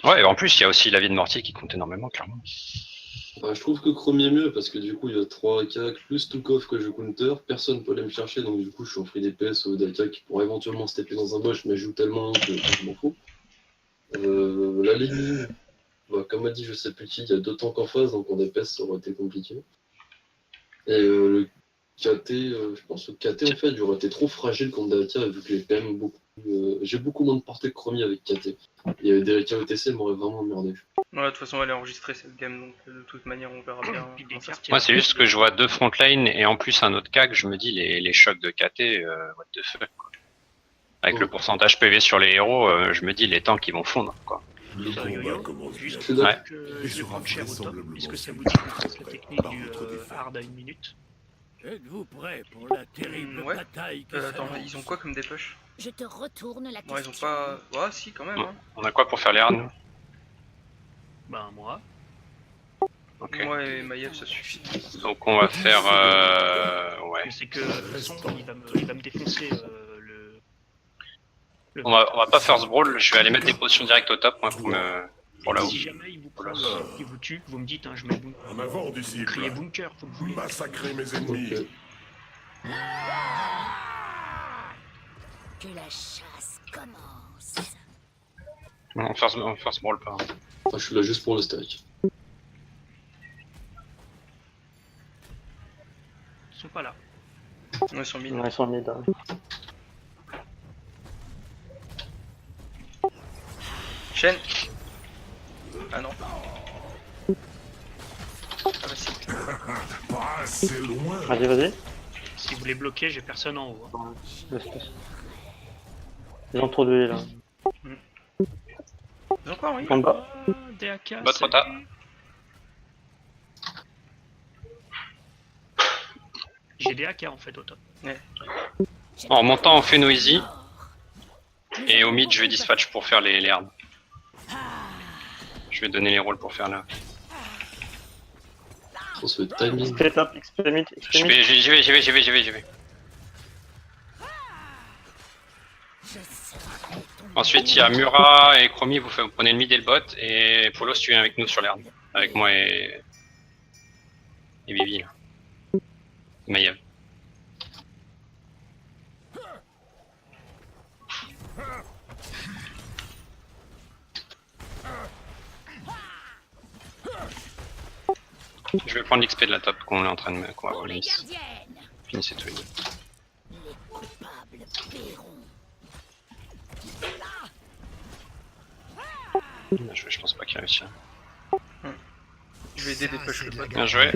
Ouais, et en plus, il y a aussi la vie de Mortier qui compte énormément, clairement. Enfin, je trouve que Chromie est mieux parce que du coup il y a 3 Akak plus Tukov que je counter, personne peut aller me chercher donc du coup je suis en free DPS au d'Akak qui pourrait éventuellement stepper dans un bush mais je joue tellement que je m'en fous. La ligne, bah, comme a dit je sais plus qui, il y a 2 tanks en face donc en DPS ça aurait été compliqué. Et le KT, je pense que le KT en fait il aurait été trop fragile contre Daka vu que j'ai quand même j'ai beaucoup moins de portée que Chromie avec KT. Et Dereka OTC m'aurait vraiment emmerdé. Ouais, de toute façon, elle est enregistrée cette game, donc de toute manière, on verra bien. comment ça se tire. Moi, c'est juste que je vois 2 frontlines et en plus un autre CAC, je me dis les chocs de KT, what the fuck, quoi. Avec le pourcentage PV sur les héros, je me dis les tanks ils vont fondre, quoi. Le combat commence bien. Juste Ouais. que je prends cher au top. Est-ce que ça vous dit qu'on fasse la technique du hard à 1 minute? Êtes-vous prêt pour la terrible Ouais. bataille que Attends, s'annonce? ils ont quoi comme des push? Je te retourne la question. Ouais, ils ont pas. Ouais, si, quand même. Hein. On a quoi pour faire les hards, nous? Ben moi. Ok. Moi et Maiev, ça suffit. Donc on va faire... ouais. Mais c'est que de toute façon, il va me défoncer le... On va pas faire ce brawl, je vais aller mettre des potions direct au top, moi, pour là-haut. Si jamais il vous prend, il vous tue, vous me dites, hein, je mets bunker. En avant du cible. Criez bunker, faut que vous voulez. Massacrez mes ennemis. Ok. Que la chasse commence. On va faire ce brawl pas. Enfin, je suis là juste pour le stack. Ils sont pas là. Ouais, ils sont mid. Ouais, ils sont mid. Chaîne. Ah non. Ah bah si. Pas assez loin. Vas-y, vas-y. Si vous les bloquez, j'ai personne en haut. Hein. Laisse, laisse. Ils ont trop de vie là. Ils ont quoi, oui? En bas. Ah, DAK, Bah, trop tard. J'ai des AK en fait au top. En montant, on fait noisy. Et au mid, je vais dispatch pour faire les hards. Je vais donner les rôles pour faire là. On se fait timing. XP top, XP mid, XP mid. J'y vais. Ensuite, il y a Murat et Chromie, vous prenez le mid et le bot. Et Polos, tu viens avec nous sur l'herbe. Avec moi et Bibi, là. Maiev. Je vais prendre l'XP de la top qu'on est en train de qu'on va Pour les voler. gardiennes, Finissez tout les deux. les coupables paieront. Je pense pas qu'il réussisse. Je vais aider des push le bot. Bien joué.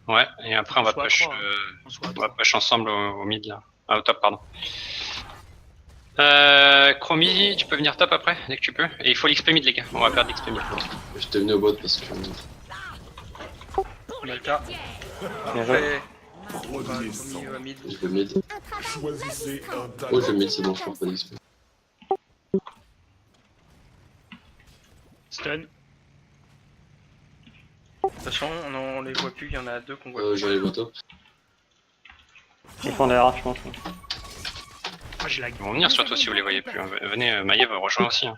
Ouais, et après on va soit à push, trois, On soit à on va trois. push ensemble au mid là. Ah, au top, pardon. Chromie, tu peux venir top après, dès que tu peux. Et il faut l'XP mid, les gars. On va perdre l'XP mid. J'étais venu au bot parce que. On a le cas. Bien joué. Après, Trop bah, de Chromie, sang. mid. Je vais mid. Choisissez un Ouais, talent. je vais mid, c'est bon, je perds pas d'XP. Stun. Attention, on les voit plus, il y en a deux qu'on voit. J'arrive au top. Ils font des rares, je pense. Moi j'ai la Ils vont venir sur toi si vous les voyez plus. Hein. Venez, Maiev rejoint aussi. Hein.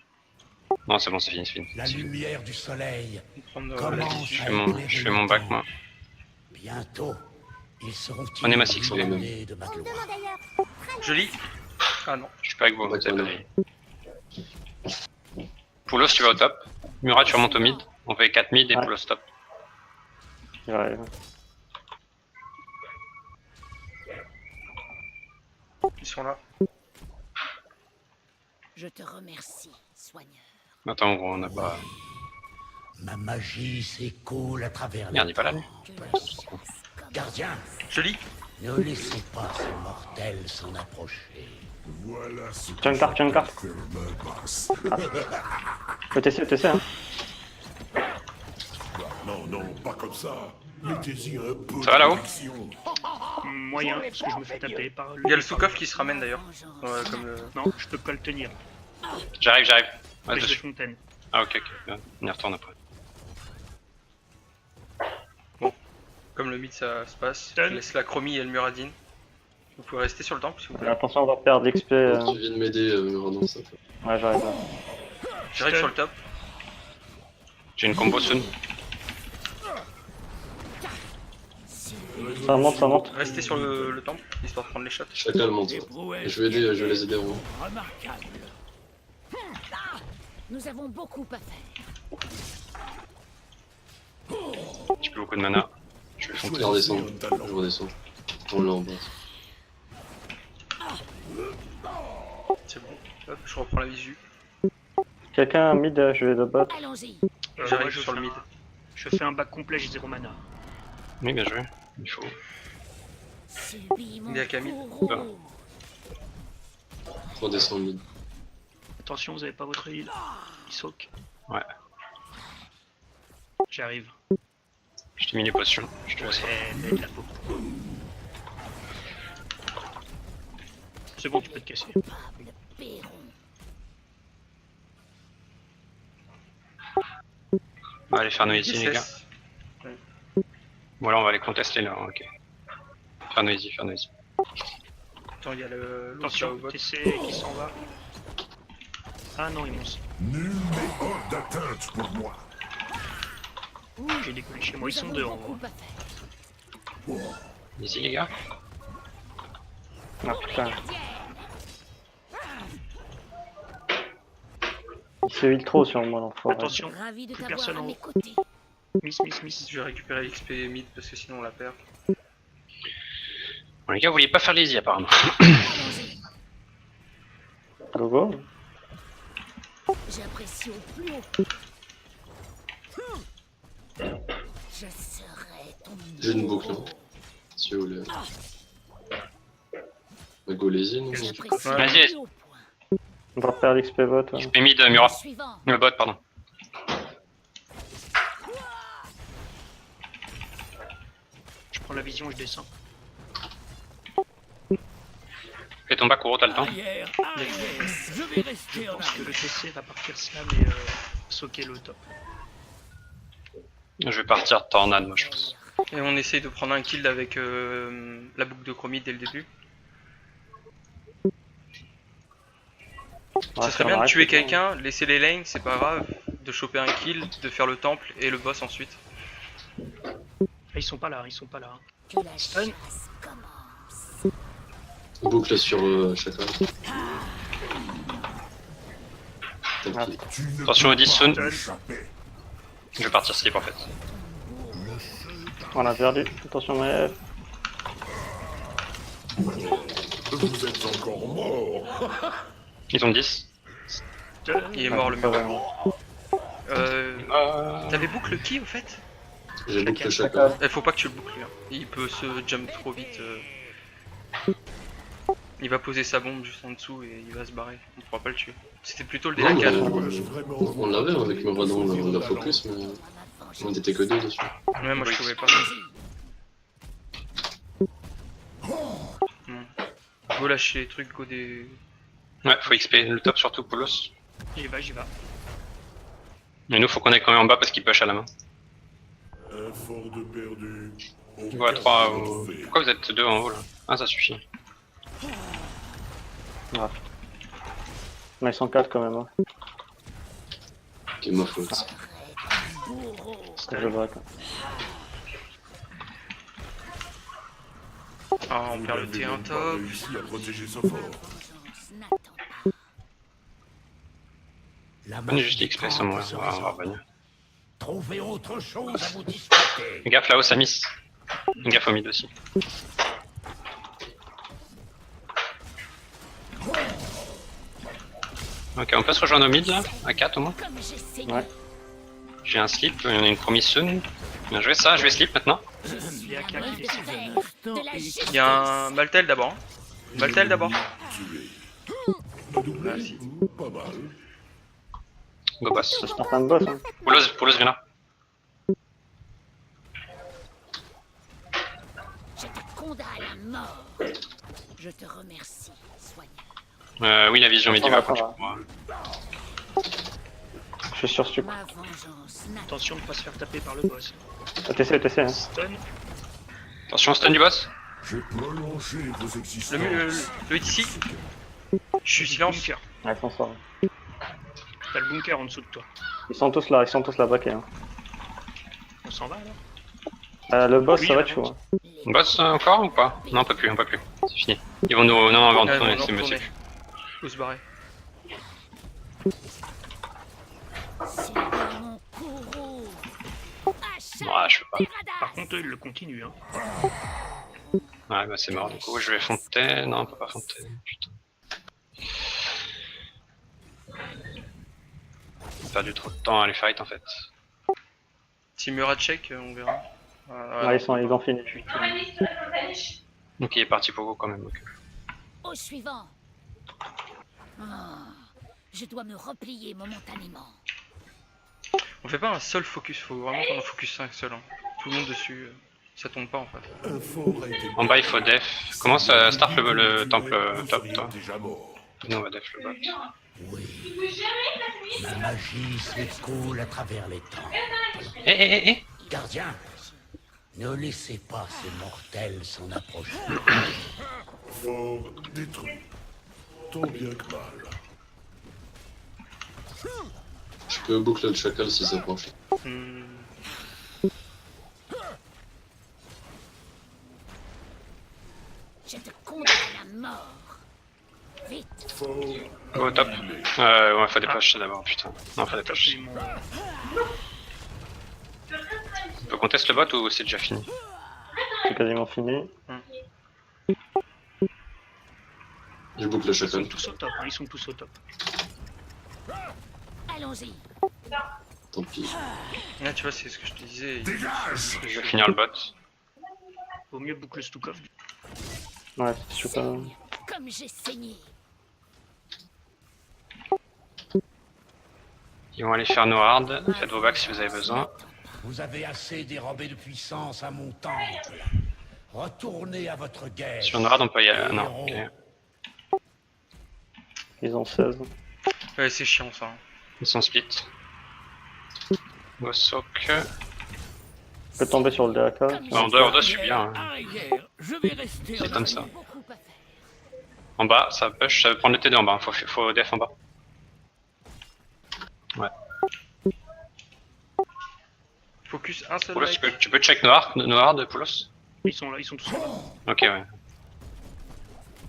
Non, c'est bon, c'est fini, c'est fini. La lumière du soleil Prendre, commence l'issue. Je fais mon bac, moi. bientôt. Ils seront Prenez ma six, les mêmes. de ma gloire. Joli. Ah non. Je suis pas avec vous, vous avez pas vu. Poulos, tu vas au top. Murat, tu remontes au mid. On fait 4 mid et Ouais. Poulos top. Ouais. Ils sont là. Je te remercie, soigneur. Attends, gros, on a pas. Ma magie s'écoule à travers Merde, les il est pas là. temps. Que la chasse commence. Gardien, Joli. ne laissez pas ces mortels s'en approcher. Voilà ce que Tiens une carte, tiens une carte. faire ma basse. ETC, hein. Non, non, pas comme ça. Mettez-y un peu Ça va, là-haut d'action. moyen, parce que je me fais taper par Il y a le Soukov qui se ramène d'ailleurs. Ouais, comme Non, je peux pas le tenir. J'arrive. Ouais, Flèche de dessus. fontaine. Ah, ok. On y retourne après. Comme le mid ça se passe. Stun. Je laisse la Chromie et le Muradin. Vous pouvez rester sur le temple si vous voulez. Attention, on va perdre l'XP. Tu viens de m'aider, Muradin, ça fait. Ouais, j'arrive là. J'arrive Stun. sur le top. J'ai une combo soon. Ça monte, ça monte. Restez sur le temple, histoire de prendre les shots. Chacal monte. Et je vais les aider en haut. Remarquable. Nous avons beaucoup à faire. J'ai plus beaucoup de mana. Je vais foncer. Je redescends. Je redescends. On l'a en bas. C'est bon. Hop, je reprends la visu. Quelqu'un mid, je vais de bot. Allons-y. J'arrive moi, je sur le fais mid. Je fais un bac complet, j'ai 0 mana. Oui, bien joué. Il faut. Subis mon Il y a Camille. courroux. Redescends mid. Attention, vous avez pas votre heal. Il soak. Ouais. J'arrive. Je t'ai mis les potions. Je te laisse. Mets de la peau. C'est bon, tu peux te casser. Coupable Perron. On va aller faire nos easy, les gars. Yes. Bon, là, on va aller contester là. Ok. Faire nos easy, faire nos easy. Attends, il y a le Attention, au bot. TC qui s'en va. Ah non, il monte. Nul n'est hors d'atteinte pour moi. Ouh, j'ai décollé chez moi, ils Nous sont avons deux en beaucoup haut. à faire. Easy, les gars. Ah putain. Il se heal trop sur moi l'enfoiré. Attention, Ravi de plus t'avoir personne à en mes haut. côtés. Miss. Je vais récupérer l'XP mid parce que sinon on la perd. Bon, les gars, vous vouliez pas faire les easy apparemment. Allons-y. Go go. J'apprécie au plus haut. Je serai ton J'ai une boucle, bourreau. Si vous voulez. Bah, go les in. J'apprécie au Vas-y. plus haut point. On va perdre l'XP bot. Ouais. XP mid, Murat. Suivant. Le bot, pardon. Je prends la vision, je descends. Fais ton bac, Kuro, t'as le temps. Arrière, arrière. Je vais rester Je en pense que le arrière. TC va partir slam et socker le top. Je vais partir tornade, moi, je pense. Et on essaye de prendre un kill avec la boucle de chromie dès le début. Ouais, Ça serait on bien de arrête, tuer c'est bon. quelqu'un, laisser les lanes, c'est pas grave, de choper un kill, de faire le temple et le boss ensuite. Ah, ils sont pas là. Que la Stun. chasse commence. Boucle sur Chacal. Tant pis. Tu ne Attention au 10 soon. peux échapper. Je vais partir slip en fait. On a perdu. Attention Maël. Vous êtes encore mort. Ils ont 10. Il est mort le mur. Vraiment. T'avais boucle qui au fait? J'ai boucle Chacal. Faut pas que tu le boucles. Hein. Il peut se jump trop vite. Il va poser sa bombe juste en dessous et il va se barrer. On pourra pas le tuer. C'était plutôt le Non, mais DA4. Dois-je vraiment on l'avait avec Muradon, on l'a focus, mais on était que deux dessus. Ouais, moi je pouvais pas. Go lâcher les trucs, go des. Ouais, faut XP le top surtout, Poulos. J'y vais. Mais nous, faut qu'on aille quand même en bas parce qu'il push à la main. un fort de perdu. Voilà, 3. Pourquoi vous êtes 2 en haut là? Ah, ça suffit. Mais ils sont 4 quand même. Hein. Ok, ma faute. Je le vois. Ah, on perd le Vous n'avez T1 même pas top. réussi à protéger ce fort. Vengeance n'attend pas. La Prenez juste XP, ça magie on va revenir. Trouvez autre chose à vous disputer. Gaffe là-haut, ça miss. Gaffe au mid aussi. Ok, on peut se rejoindre au mid là, à 4 au moins. Comme j'ai saigné. Ouais. J'ai un slip, il y en a une promise soon. Bien joué ça, je vais slip maintenant. Il y a qu'un Preuve qui de décide. faire de la justice. Il y a un Maltel d'abord. Maltel d'abord. Doublé, Merci. pas mal. Go boss. Ça start un boss. Hein. Poulos, viens là. Je te condamne à mort. Je te remercie, Soigneur. Oui, la vision médiévale. Ça va. Je suis sur Stup. Ma vengeance n'attend Attention de pas se faire taper par le boss. TC. Hein. Stun. Attention, stun du boss. J'ai prolongé vos existences. Le hit ici. Je suis silence. Bunker. Ouais, ils s'en sortent. T'as le bunker en dessous de toi. Ils sont tous là, braqués. Hein. On s'en va alors? Le boss, Oui, ça va être avance. chaud. Hein. On bosse encore ou pas? Non, on peut plus, C'est fini. Ils vont nous... Non, on va Ouais, retourner, bon, c'est retournez. monsieur. Faut se barrer. C'est mon courroux. Ouais, je peux pas. Par contre, eux, ils le continuent. Hein. Ouais, bah c'est mort. Du coup, je vais Fontaine. Non, on peut pas Fontaine. Putain. On a perdu trop de temps à les fight en fait. Si Murat check, on verra. Là, ils ont fini. Donc il est parti pour vous quand même. Ok. Au suivant. Oh, je dois me replier momentanément. On fait pas un seul focus, faut vraiment qu'on en focus 5 seul. Hein. Tout le monde dessus, ça tombe pas en fait. Un fort a été En bas, il faut def. Comment ça start le temple vous top seriez toi? déjà mort. Nous on va def le bot. Oui. Ma magie s'écoule à travers les temps. Eh. Gardien, ne laissez pas ces mortels s'en approcher. Fort détruit. Tant bien que mal. Je peux boucler le chacal si ça penche. Hmm. Je te condamne à la mort. Vite. Fort Go top. Ouais, faut dépêcher d'abord, putain. Non, faut Top, dépêcher. ils m'ont- On peut contester le bot ou c'est déjà fini? C'est quasiment fini. Je boucle le Ils sont chacal. tous au top. Hein. Ils sont tous au top. Allons-y. Tant pis. Là, tu vois, c'est ce que je te disais. dégage. Je vais finir le bot. Vaut mieux boucler Stukov. Ouais, c'est super. Comme j'ai saigné. Ils vont aller faire nos hard. Faites vos bacs si vous avez besoin. Vous avez assez dérobé de puissance à mon temple. Retournez à votre guerre. Sur nos hard, on peut y aller. Non, ok. Ils ont 16. Ouais, c'est chiant ça. Ils sont split. Gosok. Je peux tomber sur le DAK. Bah, on doit subir. Hein. C'est comme ça. Beaucoup à faire. En bas, ça push, ça veut prendre le TD en bas. Faut def en bas. Ouais. Focus un seul Poulos, light. tu peux check nos hard, Poulos? Ils sont là, ils sont tous là. Ok, ouais.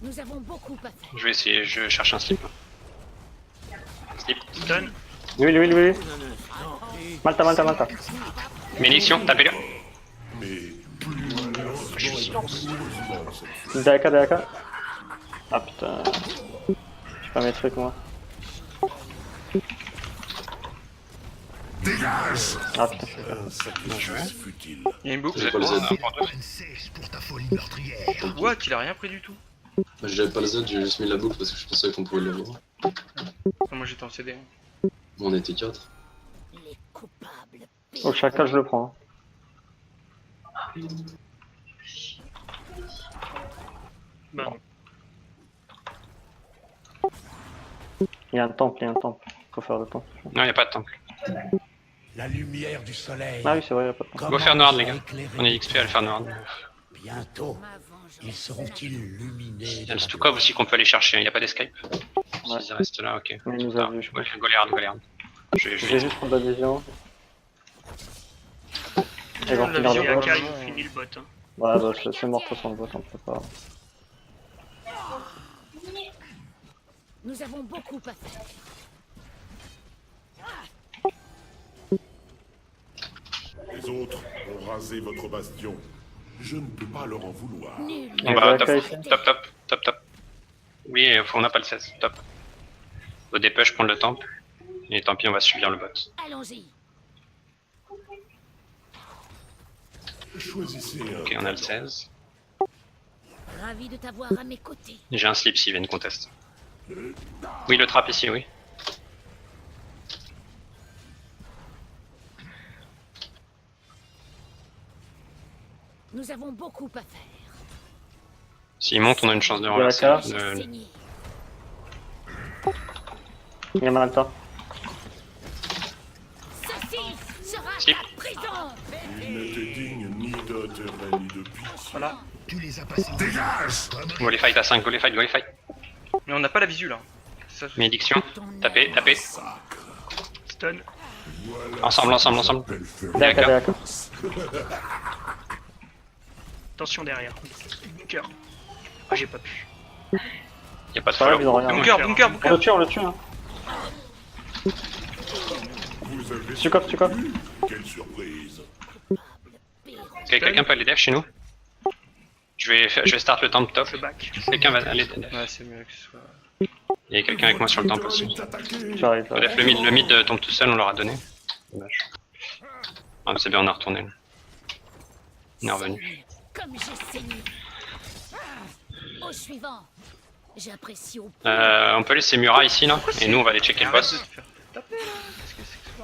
Nous avons beaucoup à faire. Je vais essayer, je cherche un slip. Slip. Stun. Oui. Malta. Bénédiction, tapez-le. Mais plus Je suis silence. DAK. Ah putain. J'ai pas mes trucs moi. dégage. Ah putain. Un sacrifice futile. Il y a une boucle. Vous êtes pas le bon, Z. on a pour deux. Pour ta folie meurtrière. What? Il a rien pris du tout. J'avais pas le Z, j'ai juste mis la boucle parce que je pensais qu'on pouvait l'avoir. Ah, moi j'étais en CD. Hein. On était 4. Les coupables. Au chacal, je le prends. Bah non. Il y a un temple. Faut faire le temple. Non, y a pas de temple. La lumière du soleil. Ah oui, c'est vrai, y a pas de temple. Go faire Noard, les gars. Éclairer On est XP à le faire Noard. Bientôt, Ma vengeance. ils seront illuminés. Il y a le Stukov aussi qu'on peut aller chercher, il n'y a pas d'escape. Ouais. S'ils restent là, ok. Mais il nous a vu, je pense. Ouais, Goléard. Je Je vais juste prendre la vision. Ils vont La finir vision le Les bot. AK, ils ont fini le bot. Hein. Ouais, bah c'est mort sans le bot, on peut pas. Nous avons beaucoup à faire. Les autres ont rasé votre bastion. Je ne peux pas leur en vouloir. Nul. On va Ok, top. Oui, on n'a pas le 16, top. Au dépêche prendre le temple. Et tant pis, on va subir le bot. Allons-y. Choisissez un. Ok, on a le 16. Ravi de t'avoir à mes côtés. J'ai un slip s'il vient de contest. Oui, le trap ici, oui. Nous avons beaucoup à faire. S'il monte, on a une chance de la renverser. carte. J'ai de- saigné. Il y a Malta. Ceci sera Slip. ta prison. Il n'était digne ni d'intérêt ni de pitié. Voilà. Tu les as passés. Dégage. Go les fight à 5, go les fight. Mais on n'a pas la visu là. C'est ça. Bénédiction, tapez. stun. Ensemble. D'accord, D'accord. d'accord. Attention derrière. Bunker. Ah, j'ai pas pu. Y'a pas de Pas grave, ils ont follow. rien. Bunker. On le tue, hein. Vous avez Tu coffres. Quelle surprise. Est-ce que quelqu'un peut aller dev chez nous? Je vais start le temple top. Je back. Quelqu'un va aller dev. Ouais, c'est mieux que ce soit. Il y a quelqu'un avec moi sur le temple aussi. J'arrive. Bref, le mid tombe tout seul, on leur a donné. Dommage. Ah, mais c'est bien, on a retourné. On est revenu. Comme j'ai saigné. Au suivant. J'apprécie au On peut laisser Murat ici là, et nous on va aller checker le Arrête boss. de te faire taper là. Qu'est-ce que c'est que ce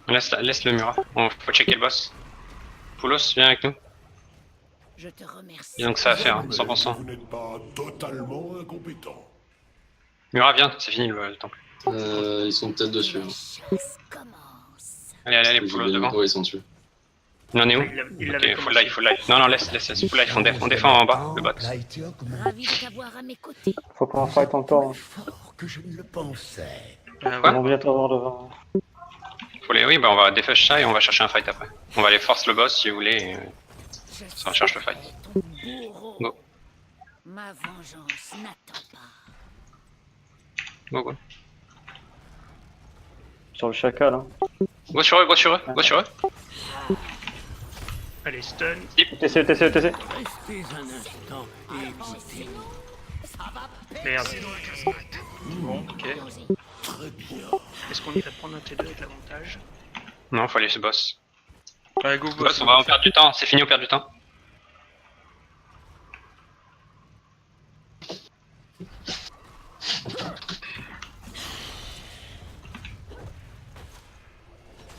bordel? Laisse le Murat, on faut checker le boss. Poulos, viens avec nous. Je te remercie. Et donc ça à faire, hein, Mais 100%. vous n'êtes pas totalement incompétent. Murat, viens, c'est fini le temple. Ils sont peut-être dessus. La Hein. chasse commence. Allez, J'ai Poulos bien- devant. Ouais, ils sont dessus. Il en est où? Il l'avait Ok, commencé. full life. Non, laisse, full life, on défend en bas, le bot. L'a été augmenté Ravi de t'avoir à mes côtés. Faut qu'on fight encore. Hein. fort que je ne le pensais. Ah, Ils ouais. vont bientôt avoir devant. Oui, bah on va défush ça et on va chercher un fight après. On va aller force le boss si vous voulez, et Je on recherche le fight. ton bourreau. Go. Ma vengeance n'attend pas. Go. Sur le chacal, hein. Go sur eux. Allez, stun. TC. Merde. Bon, ok. Allons-y. Est-ce qu'on irait prendre un T2 avec l'avantage? Non, faut aller ce boss. Ouais, go, Boss, on va en perdre du temps, c'est fini, on perd du temps.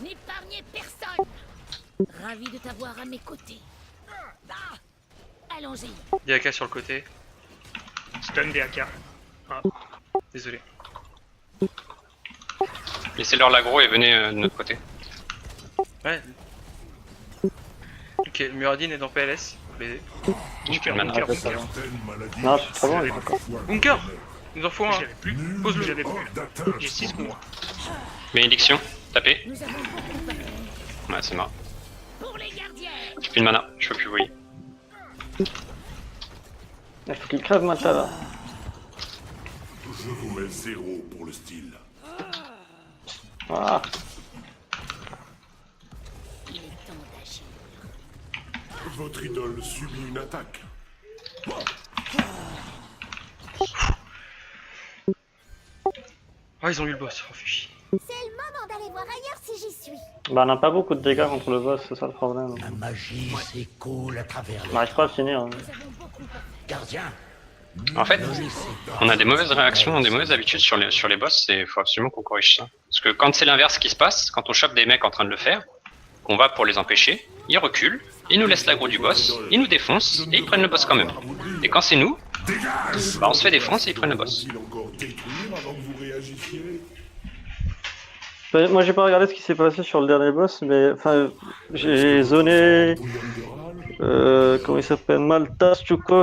N'épargnez personne. Ravi de t'avoir à mes côtés. Ah, allons-y. Yaka sur le côté. Stun DAK. Désolé. Laissez-leur l'aggro et venez de notre côté. Ouais. Ok, Muradin est dans PLS. Faut l'aider. J'ai plus de mana. Bunker. Certaines maladies. Non, je suis trop loin, il est encore. Bunker. Il nous en faut un. J'avais plus. Pose-le. J'avais plus. J'ai 6 contre moi. Bénédiction, tapez. Nous avons beaucoup parlé. Ouais, c'est marrant. Pour les gardiens. J'ai plus de mana, je peux plus voler. Il faut qu'il crève Malta là. Je vous mets 0 pour le style. Ah, Il est temps d'agir. Votre idole subit une attaque. Ah, ils ont eu le boss. Oh, fais chier. C'est le moment d'aller voir ailleurs si j'y suis. bah on n'a pas beaucoup de dégâts contre le boss, c'est ça le problème. La magie s'écoule à travers On les n'arrive pas à finir. Hein. Nous avons beaucoup parlé. gardiens. En fait, on a des mauvaises réactions, des mauvaises habitudes sur les boss, et il faut absolument qu'on corrige ça. Parce que quand c'est l'inverse qui se passe, quand on chope des mecs en train de le faire, qu'on va pour les empêcher, ils reculent, ils nous laissent l'aggro du boss, ils nous défoncent, et ils prennent le boss quand même. Et quand c'est nous, bah on se fait défoncer et ils prennent le boss. Faut-il encore détruire avant que vous réagissiez? Bah, moi j'ai pas regardé ce qui s'est passé sur le dernier boss, mais enfin j'ai zoné. Bouillon de râle? Comment il s'appelle, Malta, Stukov.